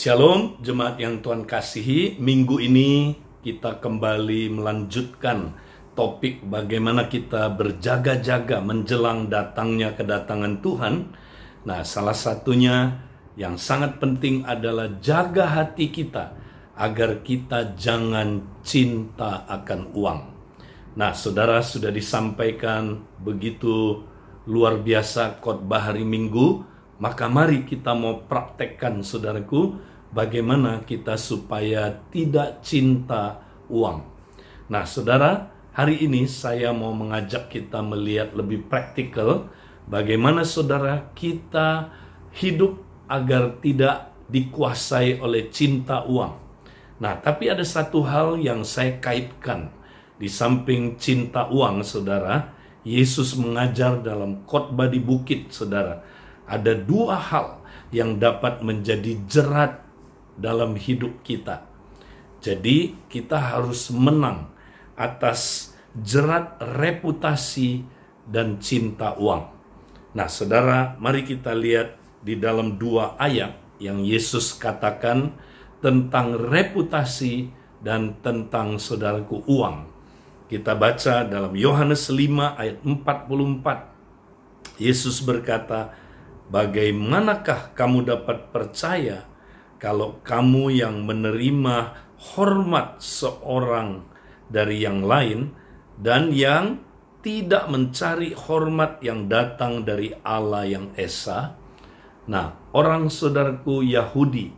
Shalom, jemaat yang Tuhan kasihi. Minggu ini kita kembali melanjutkan topik bagaimana kita berjaga-jaga menjelang datangnya kedatangan Tuhan. Nah, salah satunya yang sangat penting adalah jaga hati kita agar kita jangan cinta akan uang. Nah, saudara, sudah disampaikan begitu luar biasa khotbah hari Minggu. Maka mari kita mau praktekkan, saudaraku, bagaimana kita supaya tidak cinta uang. Nah, saudara, hari ini saya mau mengajak kita melihat lebih praktikal bagaimana saudara kita hidup agar tidak dikuasai oleh cinta uang. Nah, tapi ada satu hal yang saya kaitkan. Di samping cinta uang, saudara, Yesus mengajar dalam khotbah di bukit, saudara. Ada dua hal yang dapat menjadi jerat dalam hidup kita. Jadi kita harus menang atas jerat reputasi dan cinta uang. Nah, saudara, mari kita lihat di dalam dua ayat yang Yesus katakan tentang reputasi dan tentang, saudaraku, uang. Kita baca dalam Yohanes 5 ayat 44. Yesus berkata, "Bagaimanakah kamu dapat percaya kalau kamu yang menerima hormat seorang dari yang lain dan yang tidak mencari hormat yang datang dari Allah yang Esa?" Nah, orang saudaraku Yahudi,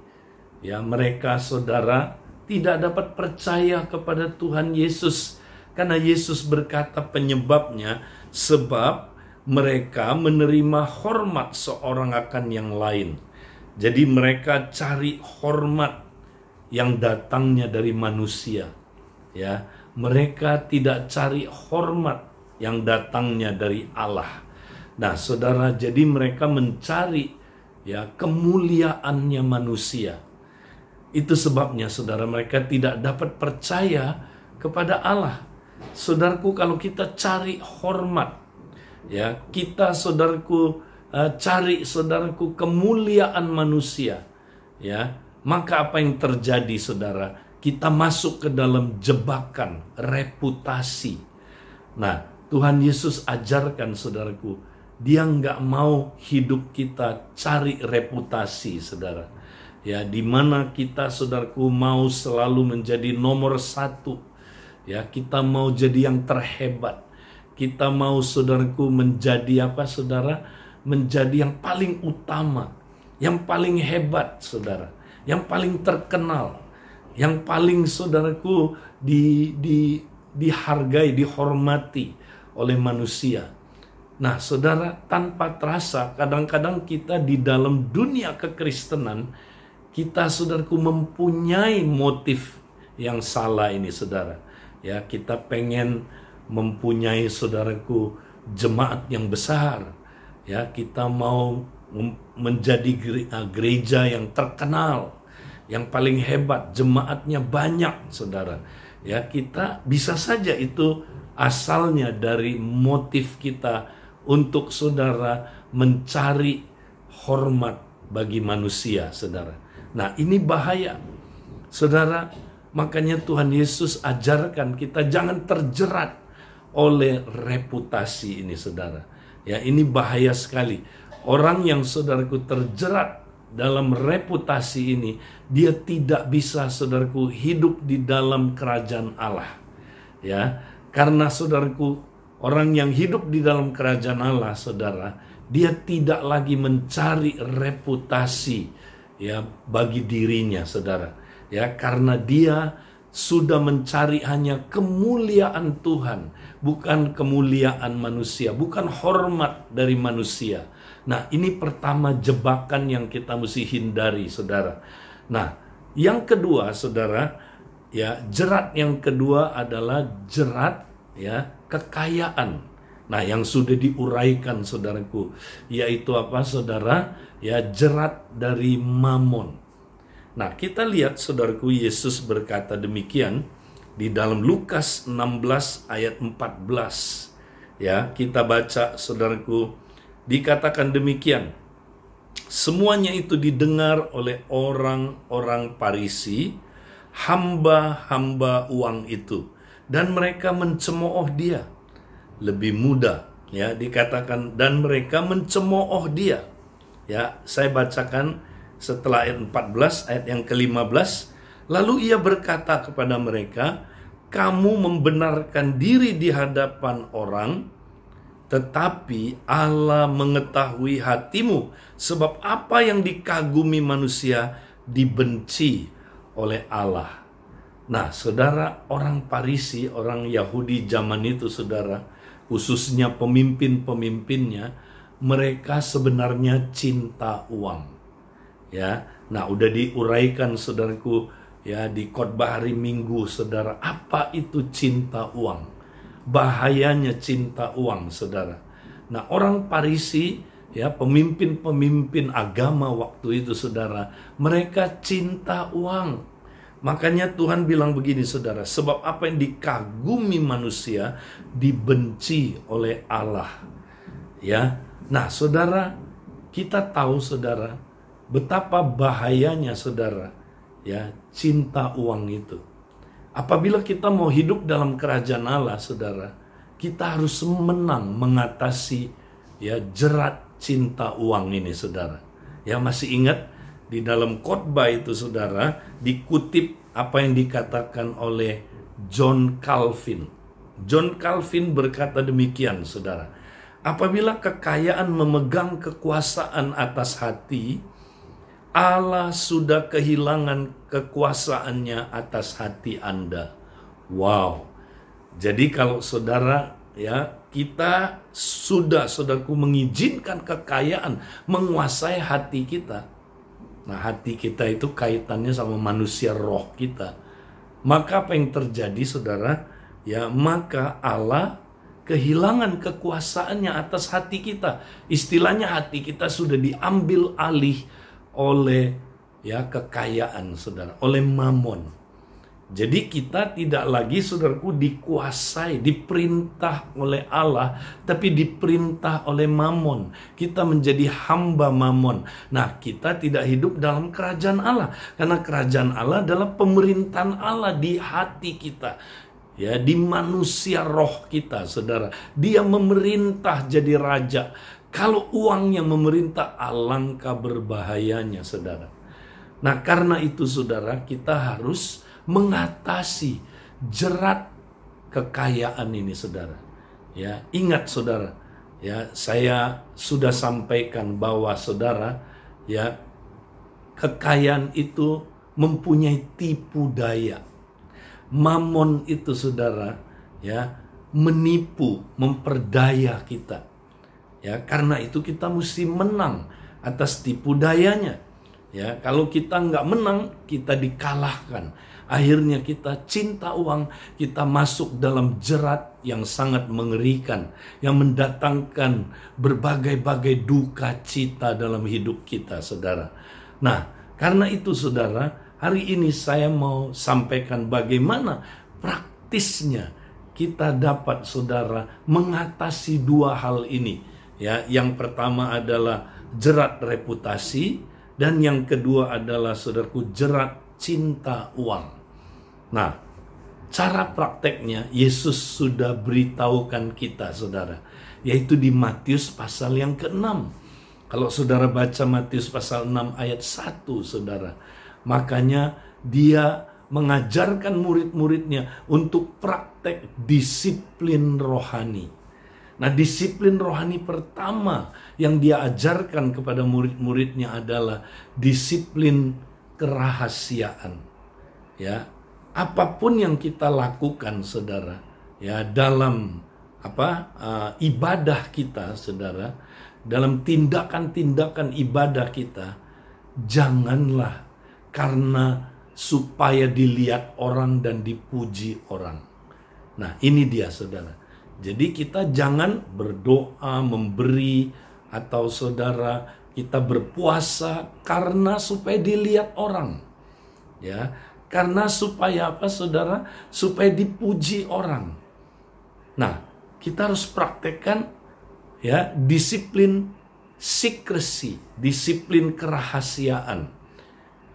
ya, mereka saudara tidak dapat percaya kepada Tuhan Yesus karena Yesus berkata penyebabnya sebab mereka menerima hormat seorang akan yang lain. Jadi mereka cari hormat yang datangnya dari manusia. Ya, mereka tidak cari hormat yang datangnya dari Allah. Nah, saudara, jadi mereka mencari ya kemuliaannya manusia. Itu sebabnya, saudara, mereka tidak dapat percaya kepada Allah. Saudaraku, kalau kita cari hormat, ya, kita saudaraku cari saudaraku kemuliaan manusia, ya, maka apa yang terjadi, saudara? Kita masuk ke dalam jebakan reputasi. Nah, Tuhan Yesus ajarkan, saudaraku, Dia nggak mau hidup kita cari reputasi, saudara. Ya, di mana kita, saudaraku, mau selalu menjadi nomor satu. Ya, kita mau jadi yang terhebat. Kita mau, saudaraku, menjadi apa, saudara? Menjadi yang paling utama, yang paling hebat, saudara, yang paling terkenal, yang paling, saudaraku, dihargai, dihormati oleh manusia. Nah, saudara, tanpa terasa, kadang-kadang kita di dalam dunia kekristenan, kita, saudaraku, mempunyai motif yang salah ini, saudara. Ya, kita pengen mempunyai, saudaraku, jemaat yang besar. Ya, kita mau menjadi gereja yang terkenal, yang paling hebat, jemaatnya banyak, saudara. Ya, kita bisa saja itu asalnya dari motif kita untuk, saudara, mencari hormat bagi manusia, saudara. Nah, ini bahaya, saudara. Makanya Tuhan Yesus ajarkan kita jangan terjerat oleh reputasi ini, saudara. Ya, ini bahaya sekali. Orang yang, saudaraku, terjerat dalam reputasi ini, dia tidak bisa, saudaraku, hidup di dalam kerajaan Allah. Ya, karena, saudaraku, orang yang hidup di dalam kerajaan Allah, saudara, dia tidak lagi mencari reputasi ya bagi dirinya, saudara. Ya, karena dia sudah mencari hanya kemuliaan Tuhan, bukan kemuliaan manusia, bukan hormat dari manusia. Nah, ini pertama jebakan yang kita mesti hindari, saudara. Nah, yang kedua, saudara, ya, jerat yang kedua adalah jerat ya kekayaan. Nah, yang sudah diuraikan, saudaraku, yaitu apa, saudara? Ya, jerat dari mamon. Nah, kita lihat, saudaraku, Yesus berkata demikian di dalam Lukas 16 ayat 14. Ya, kita baca, saudaraku, dikatakan demikian. Semuanya itu didengar oleh orang-orang Farisi, hamba-hamba uang itu, dan mereka mencemooh dia. Lebih mudah ya dikatakan, dan mereka mencemooh dia. Ya, saya bacakan setelah ayat 14, ayat yang ke-15. Lalu ia berkata kepada mereka, kamu membenarkan diri di hadapan orang, tetapi Allah mengetahui hatimu, sebab apa yang dikagumi manusia dibenci oleh Allah. Nah, saudara, orang Farisi, orang Yahudi zaman itu, saudara, khususnya pemimpin-pemimpinnya, mereka sebenarnya cinta uang. Ya, nah udah diuraikan, saudaraku, ya di khotbah hari Minggu, saudara, apa itu cinta uang? Bahayanya cinta uang, saudara. Nah, orang Farisi, ya pemimpin-pemimpin agama waktu itu, saudara, mereka cinta uang. Makanya Tuhan bilang begini, saudara, sebab apa yang dikagumi manusia dibenci oleh Allah. Ya, nah saudara, kita tahu, saudara, betapa bahayanya, saudara, ya cinta uang itu. Apabila kita mau hidup dalam kerajaan Allah, saudara, kita harus menang mengatasi ya jerat cinta uang ini, saudara. Ya, masih ingat di dalam khotbah itu, saudara, dikutip apa yang dikatakan oleh John Calvin. John Calvin berkata demikian, saudara. Apabila kekayaan memegang kekuasaan atas hati, Allah sudah kehilangan kekuasaannya atas hati Anda. Wow. Jadi kalau saudara, ya kita sudah, saudaraku, mengizinkan kekayaan menguasai hati kita. Nah, hati kita itu kaitannya sama manusia roh kita. Maka apa yang terjadi, saudara? Ya, maka Allah kehilangan kekuasaannya atas hati kita. Istilahnya hati kita sudah diambil alih oleh ya kekayaan, saudara, oleh mamon. Jadi kita tidak lagi, saudaraku, dikuasai, diperintah oleh Allah, tapi diperintah oleh mamon. Kita menjadi hamba mamon. Nah, kita tidak hidup dalam kerajaan Allah, karena kerajaan Allah adalah pemerintahan Allah di hati kita. Ya, di manusia roh kita, saudara. Dia memerintah jadi raja. Kalau uang yang memerintah, alangkah berbahayanya, saudara. Nah, karena itu, saudara, kita harus mengatasi jerat kekayaan ini, saudara. Ya, ingat, saudara. Ya, saya sudah sampaikan bahwa, saudara, ya, kekayaan itu mempunyai tipu daya. Mamon itu, saudara, ya, menipu, memperdaya kita. Ya, karena itu kita mesti menang atas tipu dayanya. Ya, kalau kita nggak menang, kita dikalahkan. Akhirnya kita cinta uang, kita masuk dalam jerat yang sangat mengerikan, yang mendatangkan berbagai-bagai duka cita dalam hidup kita, saudara. Nah, karena itu, saudara, hari ini saya mau sampaikan bagaimana praktisnya kita dapat, saudara, mengatasi dua hal ini. Ya, yang pertama adalah jerat reputasi, dan yang kedua adalah, saudaraku, jerat cinta uang. Nah, cara prakteknya Yesus sudah beritahukan kita, saudara, yaitu di Matius pasal yang ke-6. Kalau saudara baca Matius pasal 6 ayat 1, saudara, makanya dia mengajarkan murid-muridnya untuk praktek disiplin rohani. Nah, disiplin rohani pertama yang dia ajarkan kepada murid-muridnya adalah disiplin kerahasiaan. Ya, apapun yang kita lakukan, saudara, ya dalam ibadah kita, saudara, dalam tindakan-tindakan ibadah kita, janganlah karena supaya dilihat orang dan dipuji orang. Nah, ini dia, saudara. Jadi kita jangan berdoa, memberi, atau saudara kita berpuasa karena supaya dilihat orang. Ya, karena supaya apa, saudara? Supaya dipuji orang. Nah, kita harus praktekkan ya disiplin secrecy, disiplin kerahasiaan.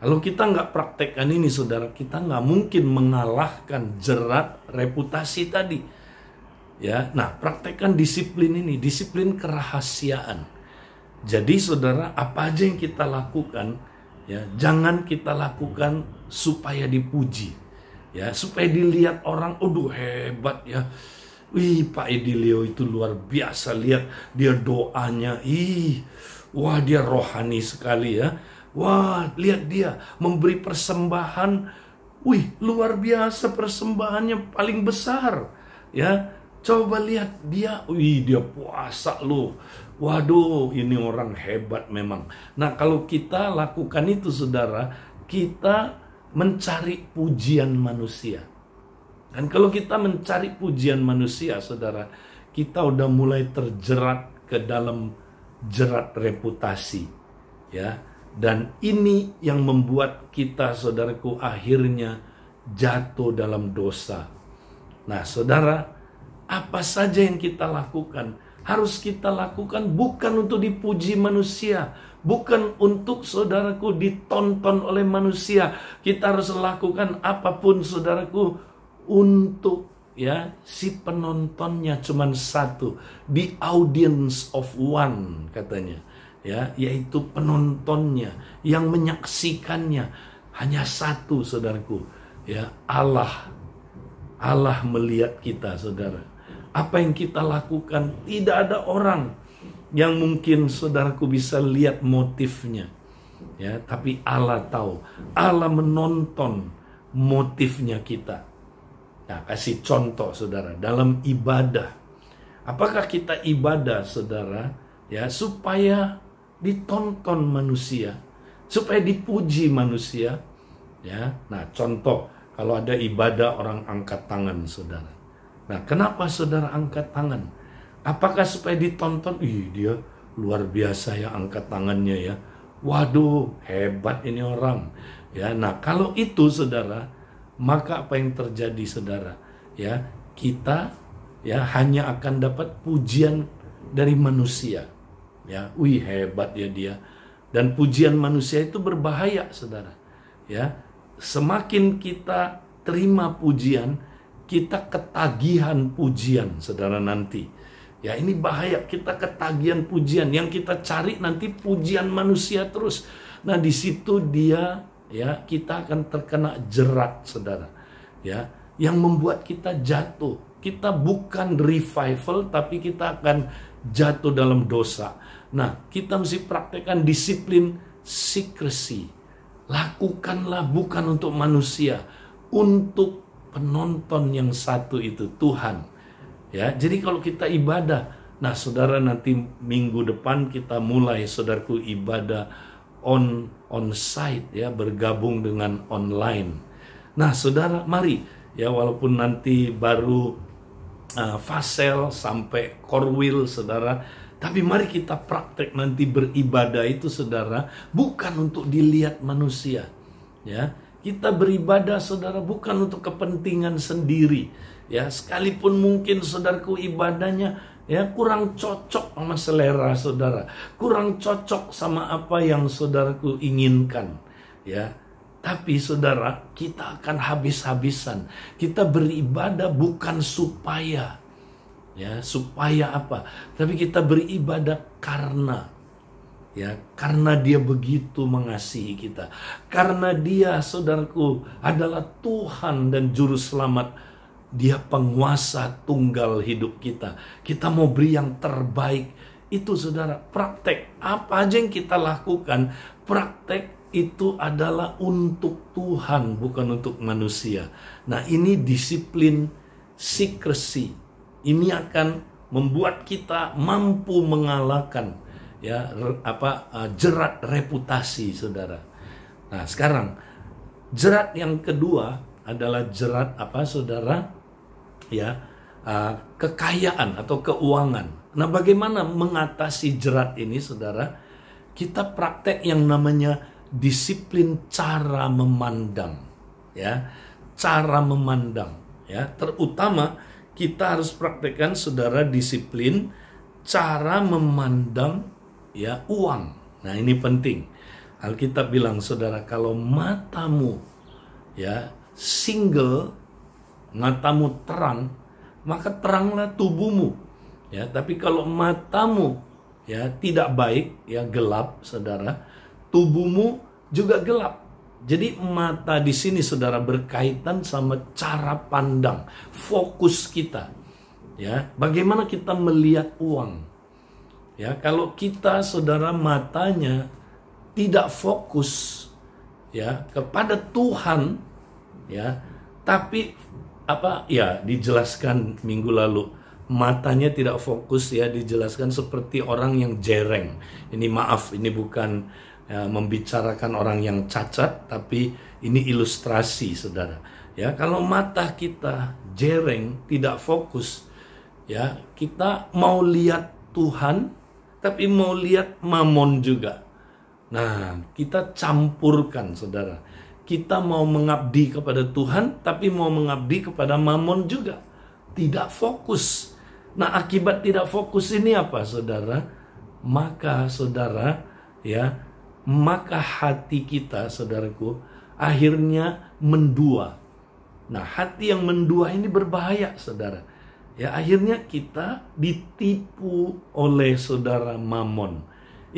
Kalau kita nggak praktekkan ini, saudara, kita nggak mungkin mengalahkan jerat reputasi tadi. Ya, nah, praktekkan disiplin ini, disiplin kerahasiaan. Jadi, saudara, apa aja yang kita lakukan, ya, jangan kita lakukan supaya dipuji, ya, supaya dilihat orang, aduh hebat ya. Wih, Pak Edilio itu luar biasa, lihat dia doanya, wah dia rohani sekali ya. Wah, lihat dia memberi persembahan. Wih, luar biasa, persembahannya paling besar. Ya, coba lihat dia. Wih, dia puasa loh. Waduh, ini orang hebat memang. Nah, kalau kita lakukan itu, saudara, kita mencari pujian manusia. Dan kalau kita mencari pujian manusia, saudara, kita udah mulai terjerat ke dalam jerat reputasi. Ya. Dan ini yang membuat kita, saudaraku, akhirnya jatuh dalam dosa. Nah, saudara, apa saja yang kita lakukan, harus kita lakukan bukan untuk dipuji manusia, bukan untuk, saudaraku, ditonton oleh manusia. Kita harus lakukan apapun, saudaraku, untuk si penontonnya cuma satu, the audience of one, katanya. Ya, yaitu penontonnya, yang menyaksikannya hanya satu, saudaraku. Ya, Allah melihat kita, saudara. Apa yang kita lakukan, tidak ada orang yang mungkin, saudaraku, bisa lihat motifnya. Ya, tapi Allah tahu. Allah menonton motifnya kita. Nah, kasih contoh, saudara, dalam ibadah. Apakah kita ibadah, saudara, ya, supaya ditonton manusia, supaya dipuji manusia, ya? Nah, contoh, kalau ada ibadah orang angkat tangan, saudara. Nah, kenapa saudara angkat tangan? Apakah supaya ditonton? Dia luar biasa ya angkat tangannya ya. Waduh, hebat ini orang. Ya, nah, kalau itu, saudara, maka apa yang terjadi, saudara? Ya, kita hanya akan dapat pujian dari manusia. Ya, wih hebat ya dia. Dan pujian manusia itu berbahaya, saudara. Ya, semakin kita terima pujian, kita ketagihan pujian, saudara, nanti. Ya, ini bahaya, kita ketagihan pujian. Yang kita cari nanti pujian manusia terus. Nah, di situ kita akan terkena jerat, saudara. Ya, yang membuat kita jatuh. Kita bukan revival, tapi kita akan jatuh dalam dosa. Nah, kita mesti praktekkan disiplin secrecy. Lakukanlah bukan untuk manusia, untuk penonton yang satu itu, Tuhan. Ya, jadi kalau kita ibadah, nah, saudara, nanti minggu depan kita mulai, saudaraku, ibadah on site, ya, bergabung dengan online. Nah, saudara, mari, ya, walaupun nanti baru Fasel sampai Korwil, saudara, tapi mari kita praktek nanti beribadah itu, saudara, bukan untuk dilihat manusia. Ya, kita beribadah, saudara, bukan untuk kepentingan sendiri. Ya, sekalipun mungkin, saudaraku, ibadahnya kurang cocok sama selera saudara, kurang cocok sama apa yang saudaraku inginkan. Ya, tapi saudara, kita akan habis-habisan. Kita beribadah bukan supaya apa? Tapi kita beribadah karena Dia begitu mengasihi kita. Karena Dia, saudaraku, adalah Tuhan dan Juru Selamat. Dia penguasa tunggal hidup kita. Kita mau beri yang terbaik. Itu, saudara, praktek. Apa aja yang kita lakukan, praktek itu adalah untuk Tuhan, bukan untuk manusia. Nah, ini disiplin secrecy. Ini akan membuat kita mampu mengalahkan jerat reputasi, saudara. Nah, sekarang jerat yang kedua adalah jerat saudara? Kekayaan atau keuangan. Nah, bagaimana mengatasi jerat ini, saudara? Kita praktek yang namanya disiplin cara memandang, cara memandang, terutama kita harus praktekkan, saudara, disiplin cara memandang ya uang. Nah, ini penting. Alkitab bilang, saudara, kalau matamu ya single, matamu terang, maka teranglah tubuhmu. Ya, tapi kalau matamu ya tidak baik, ya gelap, saudara, tubuhmu juga gelap. Jadi mata di sini, saudara, berkaitan sama cara pandang, fokus kita. Ya, bagaimana kita melihat uang. Ya, kalau kita, saudara, matanya tidak fokus ya kepada Tuhan, ya, tapi dijelaskan minggu lalu, matanya tidak fokus, ya, dijelaskan seperti orang yang jereng. Ini maaf, ini bukan membicarakan orang yang cacat, tapi ini ilustrasi, saudara. Ya, kalau mata kita jereng, tidak fokus, ya, kita mau lihat Tuhan, tapi mau lihat mamon juga. Nah, kita campurkan, saudara. Kita mau mengabdi kepada Tuhan, tapi mau mengabdi kepada mamon juga. Tidak fokus. Nah, akibat tidak fokus ini apa, saudara? Maka, saudara, ya, maka hati kita, saudaraku, akhirnya mendua. Nah, hati yang mendua ini berbahaya, saudara. Ya, akhirnya kita ditipu oleh saudara mamon.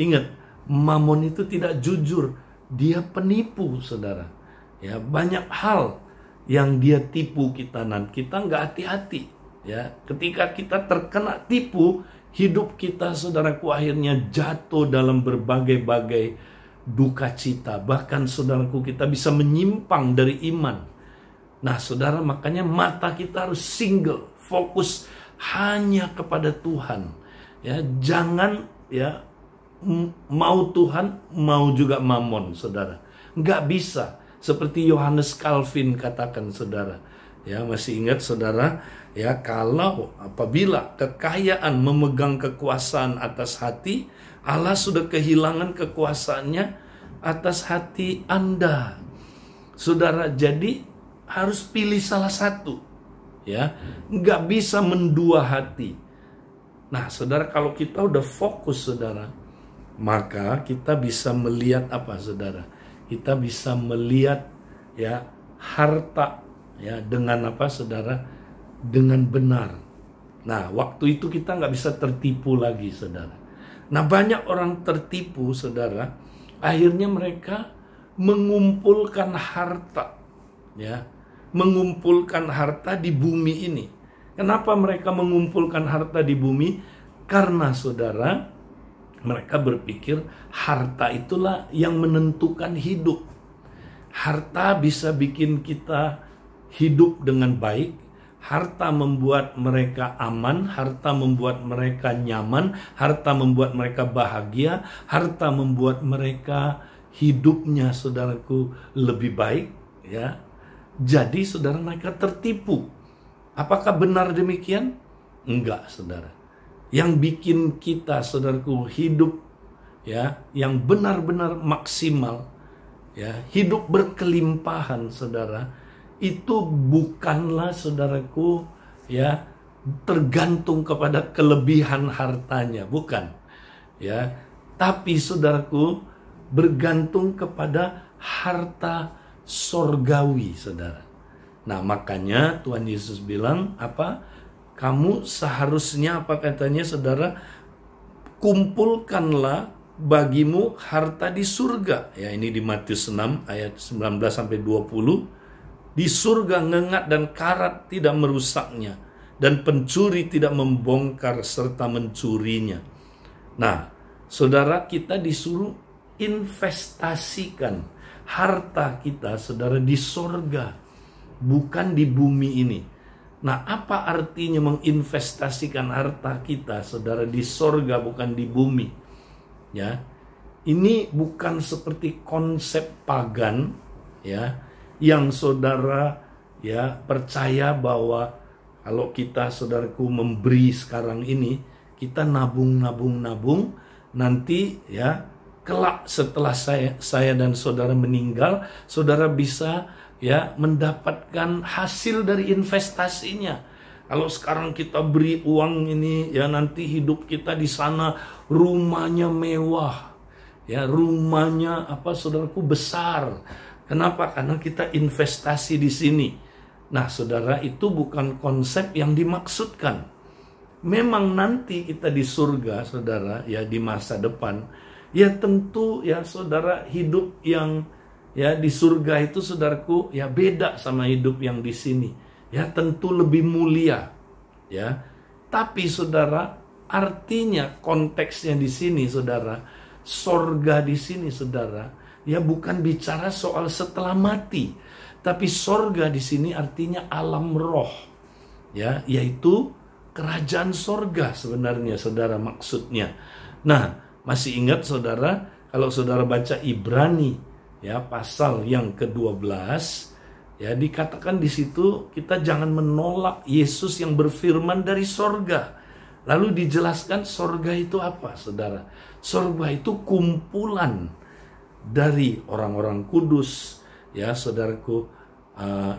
Ingat, mamon itu tidak jujur, dia penipu, saudara. Ya, banyak hal yang dia tipu kita, dan kita nggak hati-hati. Ya, ketika kita terkena tipu, hidup kita, saudaraku, akhirnya jatuh dalam berbagai-bagai duka cita. Bahkan, saudaraku, kita bisa menyimpang dari iman. Nah, saudara, makanya mata kita harus single, fokus hanya kepada Tuhan. Ya, jangan ya mau Tuhan, mau juga mamon, saudara. Nggak bisa. Seperti Yohanes Calvin katakan, saudara. Ya, masih ingat, saudara? Ya, kalau apabila kekayaan memegang kekuasaan atas hati, Allah sudah kehilangan kekuasaannya atas hati Anda. Saudara, jadi harus pilih salah satu. Ya, nggak bisa mendua hati. Nah, saudara, kalau kita udah fokus, saudara, maka kita bisa melihat apa, saudara? Kita bisa melihat ya harta ya dengan apa, saudara? Dengan benar. Nah, waktu itu kita nggak bisa tertipu lagi, saudara. Nah, banyak orang tertipu, saudara. Akhirnya mereka mengumpulkan harta, ya, mengumpulkan harta di bumi ini. Kenapa mereka mengumpulkan harta di bumi? Karena, saudara, mereka berpikir harta itulah yang menentukan hidup. Harta bisa bikin kita hidup dengan baik. Harta membuat mereka aman, harta membuat mereka nyaman, harta membuat mereka bahagia, harta membuat mereka hidupnya, saudaraku, lebih baik, ya. Jadi, saudara, mereka tertipu. Apakah benar demikian? Enggak, saudara. Yang bikin kita, saudaraku, hidup ya yang benar-benar maksimal, ya, hidup berkelimpahan, saudara, itu bukanlah, saudaraku, ya, tergantung kepada kelebihan hartanya, bukan, ya, tapi, saudaraku, bergantung kepada harta sorgawi, saudara. Nah, makanya Tuhan Yesus bilang apa? Kamu seharusnya, apa katanya, saudara, kumpulkanlah bagimu harta di surga. Ya, ini di Matius 6 ayat 19 sampai 20. Di surga ngengat dan karat tidak merusaknya, dan pencuri tidak membongkar serta mencurinya. Nah, saudara, kita disuruh investasikan harta kita, saudara, di surga, bukan di bumi ini. Nah, apa artinya menginvestasikan harta kita, saudara, di surga bukan di bumi? Ya, ini bukan seperti konsep pagan, ya, yang saudara ya percaya bahwa kalau kita, saudaraku, memberi sekarang ini, kita nabung, nanti ya kelak setelah saya dan saudara meninggal, saudara bisa ya mendapatkan hasil dari investasinya. Kalau sekarang kita beri uang ini, ya nanti hidup kita di sana rumahnya mewah, ya rumahnya saudaraku besar. Kenapa? Karena kita investasi di sini. Nah, saudara, itu bukan konsep yang dimaksudkan. Memang nanti kita di surga, saudara, ya di masa depan, ya tentu ya saudara hidup yang ya di surga itu, saudaraku, ya beda sama hidup yang di sini. Ya tentu lebih mulia, ya. Tapi saudara, artinya konteksnya di sini, saudara, sorga di sini, saudara, ya bukan bicara soal setelah mati, tapi sorga di sini artinya alam roh, ya, yaitu kerajaan sorga sebenarnya, saudara, maksudnya. Nah, masih ingat saudara, kalau saudara baca Ibrani, ya pasal yang ke-12, ya dikatakan di situ kita jangan menolak Yesus yang berfirman dari sorga. Lalu dijelaskan sorga itu apa, saudara? Sorga itu kumpulan dari orang-orang kudus, ya saudaraku,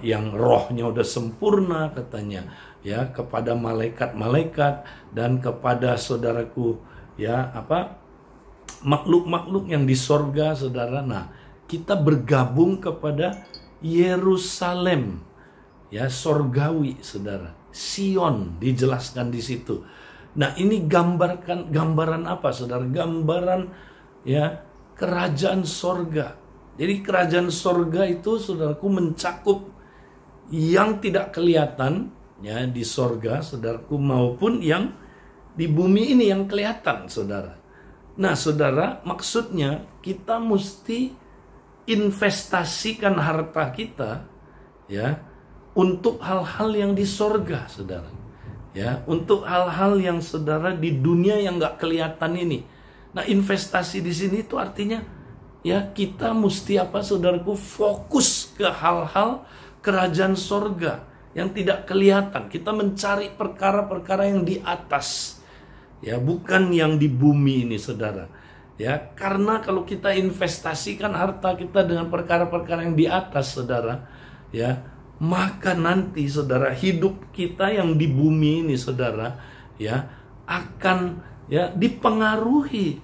yang rohnya udah sempurna katanya, ya kepada malaikat-malaikat dan kepada saudaraku, ya makhluk-makhluk yang di sorga, saudara. Nah, kita bergabung kepada Yerusalem, ya sorgawi, saudara. Sion dijelaskan di situ. Nah, ini gambaran apa, saudara? Gambaran ya kerajaan sorga. Jadi kerajaan sorga itu, saudaraku, mencakup yang tidak kelihatan ya di sorga, saudaraku, maupun yang di bumi ini yang kelihatan, saudara. Nah, saudara, maksudnya kita mesti investasikan harta kita ya untuk hal-hal yang di sorga, saudara. Ya, untuk hal-hal yang saudara di dunia yang nggak kelihatan ini. Nah, investasi di sini itu artinya ya kita mesti saudaraku, fokus ke hal-hal kerajaan sorga yang tidak kelihatan. Kita mencari perkara-perkara yang di atas, ya bukan yang di bumi ini, saudara. Ya, karena kalau kita investasikan harta kita dengan perkara-perkara yang di atas, saudara, ya, maka nanti, saudara, hidup kita yang di bumi ini, saudara, ya, akan ya dipengaruhi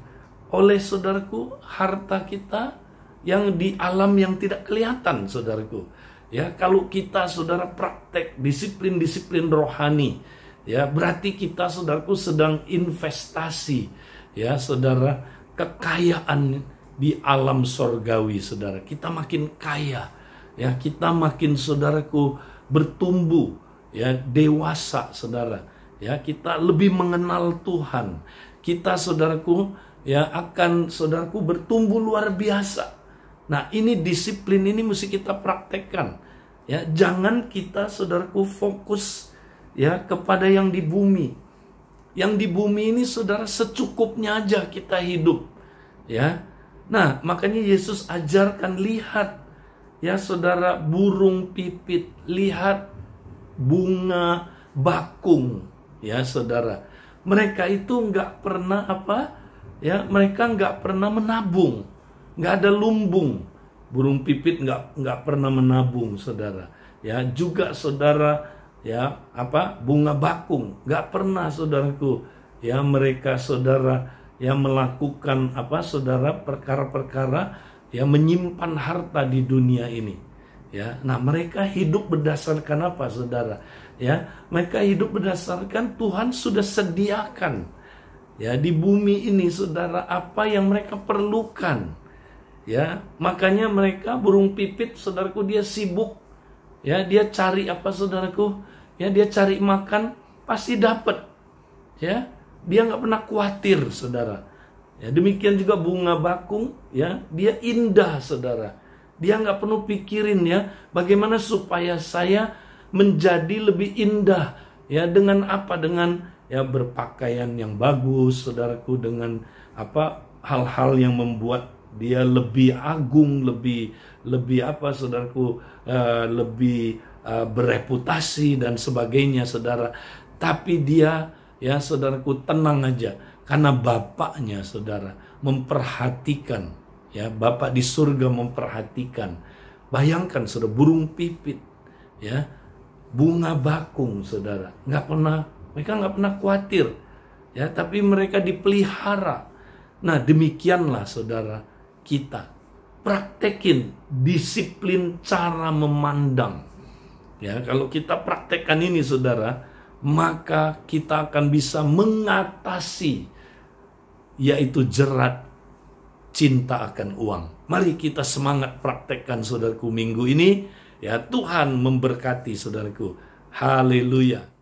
oleh, saudaraku, harta kita yang di alam yang tidak kelihatan, saudaraku. Ya, kalau kita, saudara, praktek disiplin-disiplin rohani, ya, berarti kita, saudaraku, sedang investasi, ya, saudara, kekayaan di alam sorgawi, saudara. Kita makin kaya, ya, kita makin, saudaraku, bertumbuh, ya, dewasa, saudara. Ya, kita lebih mengenal Tuhan. Kita, saudaraku, ya akan, saudaraku, bertumbuh luar biasa. Nah, ini disiplin ini mesti kita praktekkan. Ya, jangan kita, saudaraku, fokus ya kepada yang di bumi. Yang di bumi ini, saudara, secukupnya aja kita hidup, ya. Nah, makanya Yesus ajarkan, lihat, ya saudara, burung pipit, lihat bunga bakung, ya saudara. Mereka itu nggak pernah ya mereka nggak pernah menabung, nggak ada lumbung. Burung pipit nggak pernah menabung, saudara. Ya juga, saudara, ya bunga bakung nggak pernah, saudaraku, ya mereka, saudara, ya melakukan saudara, perkara-perkara ya menyimpan harta di dunia ini, ya. Nah, mereka hidup berdasarkan apa, saudara? Ya, mereka hidup berdasarkan Tuhan sudah sediakan ya di bumi ini, saudara, apa yang mereka perlukan, ya. Makanya mereka, burung pipit, saudaraku, dia sibuk, ya, dia cari saudaraku, ya, dia cari makan pasti dapat, ya, dia nggak pernah khawatir, saudara. Ya, demikian juga bunga bakung, ya, dia indah, saudara. Dia nggak perlu pikirin, ya, bagaimana supaya saya menjadi lebih indah, ya, dengan dengan ya berpakaian yang bagus, saudaraku, dengan hal-hal yang membuat dia lebih agung, lebih saudaraku, lebih bereputasi dan sebagainya, saudara. Tapi dia, ya saudaraku, tenang aja karena Bapaknya, saudara, memperhatikan, ya, Bapak di surga memperhatikan. Bayangkan, saudara, burung pipit, ya, bunga bakung, saudara. Mereka nggak pernah khawatir, ya. Tapi mereka dipelihara. Nah, demikianlah, saudara, kita praktekin disiplin cara memandang. Ya, kalau kita praktekkan ini, saudara, maka kita akan bisa mengatasi, yaitu jerat cinta akan uang. Mari kita semangat praktekkan, saudaraku, minggu ini. Ya, Tuhan memberkati, saudaraku. Haleluya.